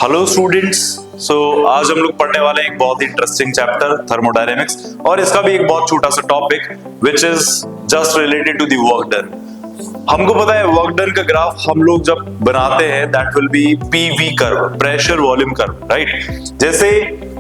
Hello students. आज हम लोग पढ़ने वाले हैं एक बहुत ही इंटरेस्टिंग चैप्टर थर्मोडायनेमिक्स, और इसका भी एक बहुत छोटा सा topic which is just related to the work done. हमको पता है वर्क डन का ग्राफ हम लोग जब बनाते हैं that will be PV curve, pressure volume curve, right. जैसे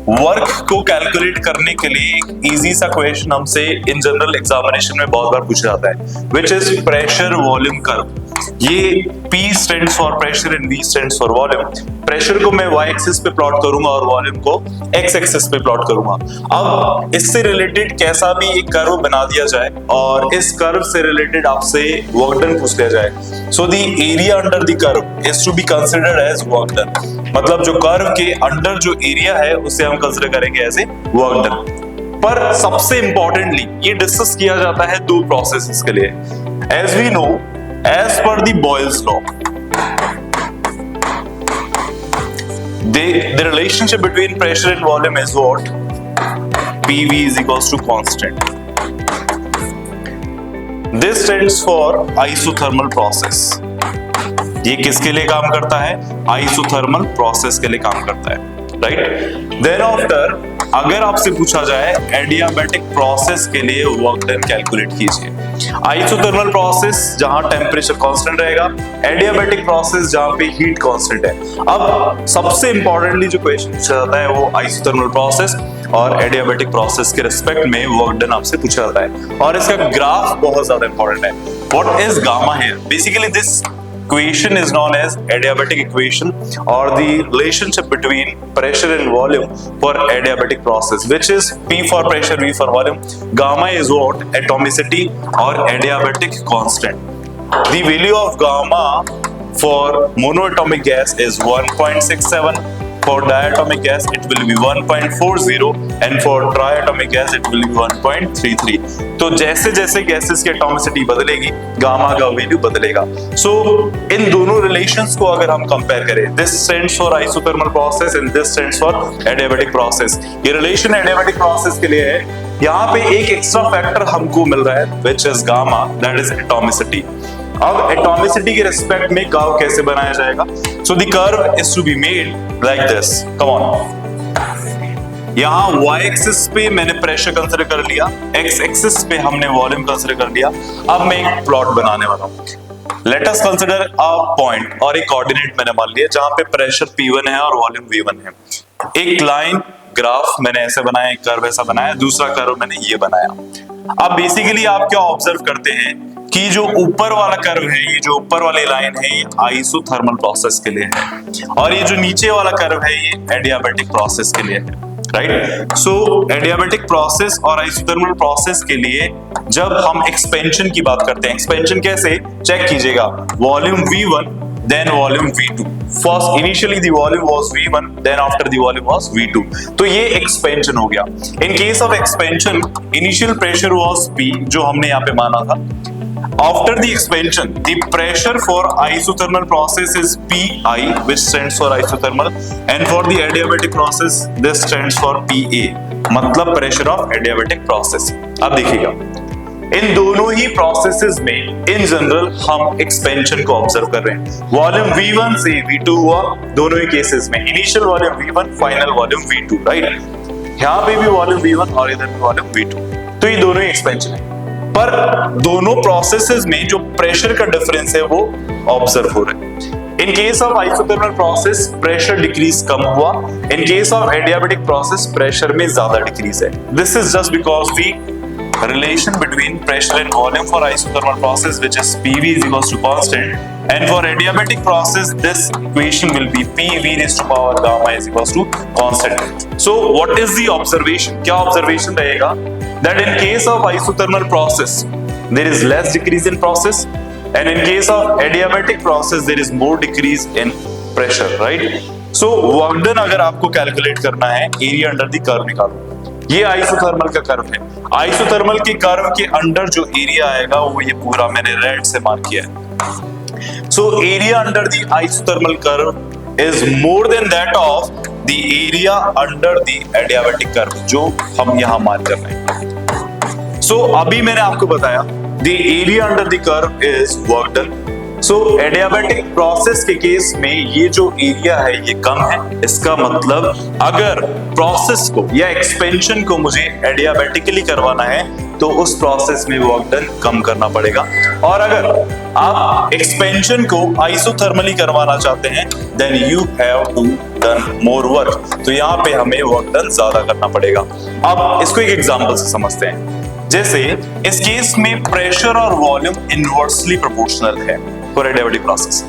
वर्क को कैलकुलेट करने के लिए एक इजी सा क्वेश्चन हमसे इन जनरल एग्जामिनेशन में बहुत बार पूछा जाता है which is pressure volume curve. ये P stands for pressure and V stands for volume. Pressure को मैं y एक्सिस पे प्लॉट करूंगा और वॉल्यूम को x एक्सिस पे प्लॉट करूंगा। अब इससे रिलेटेड कैसा भी एक कर्व बना दिया जाए और इस कर्व से रिलेटेड आपसे वर्क डन पूछ लिया जाए, so the area under the curve is to be considered as work done. मतलब जो कर्व के अंडर जो एरिया है उसे हम कंसीडर करेंगे एज ए वर्क डन। पर सबसे इंपॉर्टेंटली ये डिस्कस किया जाता है दो प्रोसेसेस के लिए। As we know, as per the Boyle's law, the relationship between pressure and volume is what? PV is equals to constant. This stands for isothermal process. ये किसके लिए काम करता है? आइसोथर्मल प्रोसेस के लिए काम करता है, राइट। देन आफ्टर अगर आपसे पूछा जाए एडियाबैटिक प्रोसेस के लिए वर्क डन कैलकुलेट कीजिए। आइसोथर्मल प्रोसेस जहां टेम्परेचर कांस्टेंट रहेगा, एडियाबैटिक प्रोसेस जहां पे हीट कांस्टेंट है। अब सबसे इंपॉर्टेंटली जो क्वेश्चन पूछा जाता है वो आइसोथर्मल प्रोसेस और एडियाबैटिक प्रोसेस के रिस्पेक्ट में वर्क डन आपसे पूछा जाता है, और इसका ग्राफ बहुत ज्यादा इंपॉर्टेंट है। What is gamma here? Basically this equation is known as adiabatic equation, or the relationship between pressure and volume for adiabatic process, which is P for pressure, V for volume. Gamma is what? Atomicity or adiabatic constant. The value of gamma for monoatomic gas is 1.67. For diatomic gas it will be 1.40 and for triatomic gas it will be 1.33. तो जैसे जैसे gases की atomicity बदलेगी gamma का value बदलेगा। सो इन दोनों relations को अगर हम कंपेयर करें, this stands for isothermal process and this stands for adiabatic process. ये रिलेशन एडियाबैटिक प्रोसेस के लिए है। यहाँ पे एक एक्स्ट्रा फैक्टर हमको मिल रहा है which is gamma, that is atomicity. अब एटॉमिसिटी के रिस्पेक्ट में कर्व कैसे बनाया जाएगा? So the curve is to be made like this. Come on, यहां y एक्सिस पे मैंने प्रेशर कंसीडर कर लिया, x एक्सिस पे हमने वॉल्यूम कंसीडर कर लिया। अब मैं एक प्लॉट बनाने वाला हूं। Let us consider a point और एक कोऑर्डिनेट मैंने मान लिया जहां पे प्रेशर P1 है और वॉल्यूम V1 है। एक लाइन ग्राफ मैंने ऐसे बनाया, एक कर्व ऐसा बनाया, दूसरा कर्व मैंने ये बनाया। अब बेसिकली आप क्या ऑब्जर्व करते हैं कि जो ऊपर वाला कर्व है, ये जो ऊपर वाली लाइन है, ये आइसोथर्मल प्रोसेस के लिए है, और ये जो नीचे वाला कर्व है ये एडियाबैटिक प्रोसेस के लिए है, राइट। सो एडियाबैटिक प्रोसेस और आइसोथर्मल प्रोसेस के लिए जब हम एक्सपेंशन की बात करते हैं, एक्सपेंशन कैसे चेक कीजिएगा, volume V1 then volume V2. First initially the volume was V1, then after the volume was V2. तो ये expansion हो गया। In case of expansion, initial pressure was P, जो हमने यहाँ पे माना था। After the expansion, the pressure for isothermal process is PI, which stands for isothermal, and for the adiabatic process, this stands for PA, मतलब pressure of adiabatic process। अब देखिएगा, इन दोनों ही प्रोसेसेस में इन जनरल हम एक्सपेंशन को observe कर रहे हैं। वॉल्यूम V1 से V2 हुआ दोनों ही केसेस में, initial volume V1, final volume V2, right. यहाँ पे भी वॉल्यूम V1 और इधर भी वॉल्यूम V2, तो ये दोनों ही एक्सपेंशन है। पर दोनों प्रोसेसेस में जो प्रेशर का डिफरेंस है वो ऑब्जर्व हो रहा है। In case of isothermal process pressure decrease कम हुआ, in case of adiabatic process pressure में ज्यादा डिक्रीज है। This is just because the relation between pressure and volume for isothermal process, which is PV is equals to constant, and for adiabatic process this equation will be PV raised to power gamma is equals to constant. So what is the observation? क्या observation रहेगा? That in case of isothermal process there is less decrease in process, and in case of adiabatic process there is more decrease in pressure, right? So work done अगर आपको calculate करना है, area under the curve निकालो। ये isothermal का curve है। Isothermal के curve के अंडर जो एरिया आएगा वो ये पूरा मैंने रेड से मार्क किया है। So area under the isothermal curve is more than that of the area under the adiabatic curve, जो हम यहां मार्क कर रहे हैं। सो अभी मैंने आपको बताया the area under the curve is work done, so adiabatic process के केस में ये जो एरिया है ये कम है, इसका मतलब अगर प्रोसेस को या एक्सपेंशन को मुझे एडियाबेटिकली करवाना है तो उस प्रोसेस में वर्क डन कम करना पड़ेगा, और अगर आप एक्सपेंशन को आइसोथर्मली करवाना चाहते हैं then you have to done more work, तो यहाँ पे हमें वर्क डन ज्यादा करना पड़ेगा। अब इसको एक एग्जांपल से समझते हैं। जैसे इस केस में प्रेशर और वॉल्यूम इनवर्सली प्रोपोर्शनल है for adiabatic process,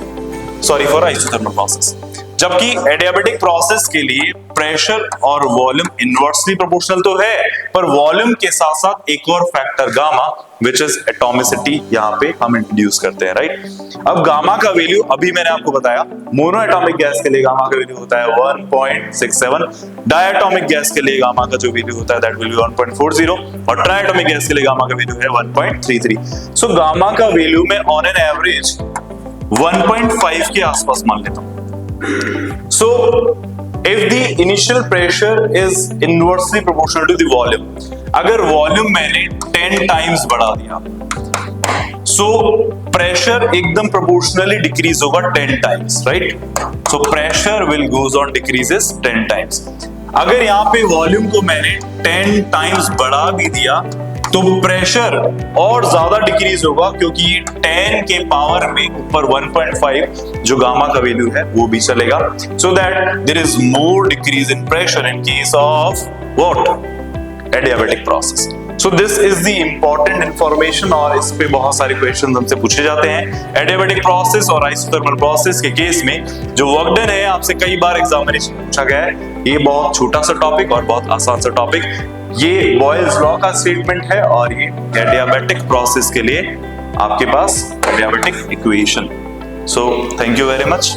sorry for isothermal process, जबकि एडियाबेटिक प्रोसेस के लिए प्रेशर और वॉल्यूम इनवर्सली प्रोपोर्शनल तो है, पर वॉल्यूम के साथ साथ एक और factor gamma which is atomicity यहाँ पे हम इंट्रोड्यूस करते हैं, राइट। अब गामा का वैल्यू अभी मैंने आपको बताया, मोनो एटॉमिक गैस के लिए गामा का वैल्यू होता है 1.67, डायटोमिक गैस के लिए गामा का जो वैल्यू होता है दैट विल बी 1.40, और ट्राइटोमिक गैस के लिए गामा का वैल्यू है 1.33। सो गामा का वैल्यू मैं ऑन एन एवरेज 1.5 के आसपास मान लेता हूं। So, if the initial pressure is inversely proportional to the volume, अगर वॉल्यूम मैंने 10 टाइम्स बढ़ा दिया, so pressure एकदम प्रोपोर्शनली डिक्रीज होगा 10 times, right. So pressure will goes on decreases 10 times. अगर यहाँ पे वॉल्यूम को मैंने 10 टाइम्स बढ़ा भी दिया तो प्रेशर और ज्यादा डिक्रीज होगा, क्योंकि 10 के पावर में ऊपर 1.5 जो गामा का वैल्यू है वो भी चलेगा, so that there is more decrease in pressure in case of what adiabatic process. So this is the important information, और इस पे बहुत सारे क्वेश्चंस हमसे पूछे जाते हैं। एडियाबेटिक प्रोसेस और आइसोथर्मल प्रोसेस के केस में जो वर्क डन है आपसे कई बार एग्जामिनेशन में पूछा गया है। ये बहुत छोटा सा टॉपिक और बहुत आसान सा टॉपिक, ये बॉयल्स लॉ का स्टेटमेंट है, और ये एडियाबेटिक प्रोसेस के लिए आपके पास adiabatic equation. So thank you very much.